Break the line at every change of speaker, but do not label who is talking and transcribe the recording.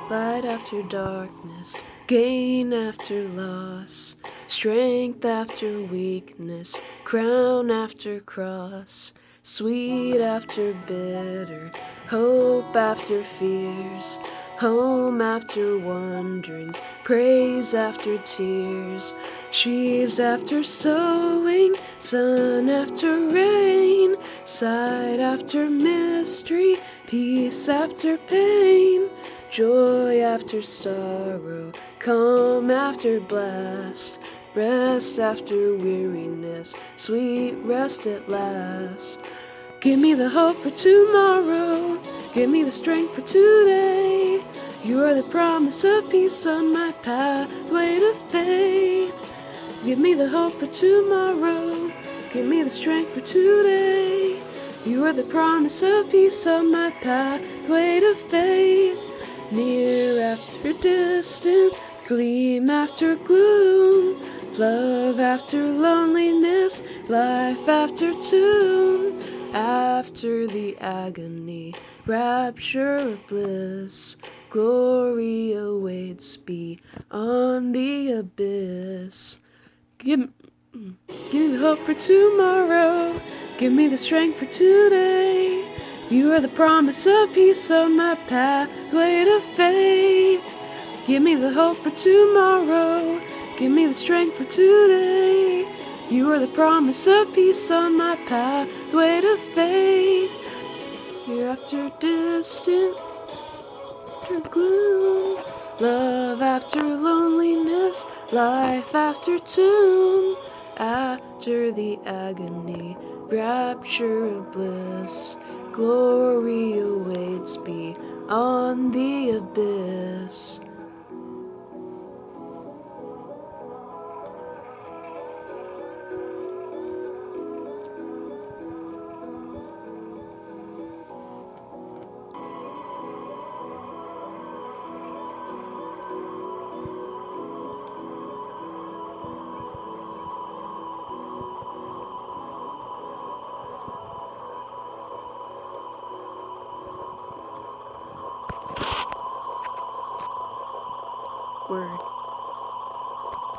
light after darkness, gain after loss, strength after weakness, crown after cross, sweet after bitter, hope after fears, home after wandering, praise after tears, sheaves after sowing, sun after rain, sight after mystery, peace after pain, joy after sorrow, calm after blast, rest after weariness, sweet rest at last. Give me the hope for tomorrow, give me the strength for today. You are the promise of peace on my pathway to faith. Give me the hope for tomorrow, give me the strength for today. You are the promise of peace on my pathway to faith. Near after distant, gleam after gloom, love after loneliness, life after tomb. After the agony, rapture of bliss, glory awaits beyond the abyss. Give me the hope for tomorrow, give me the strength for today. You are the promise of peace on my pathway to faith. Give me the hope for tomorrow, give me the strength for today. You are the promise of peace on my pathway to faith. Year after distant, after gloom, love after loneliness, life after tomb. After the agony, rapture of bliss, glory awaits beyond the abyss. Word.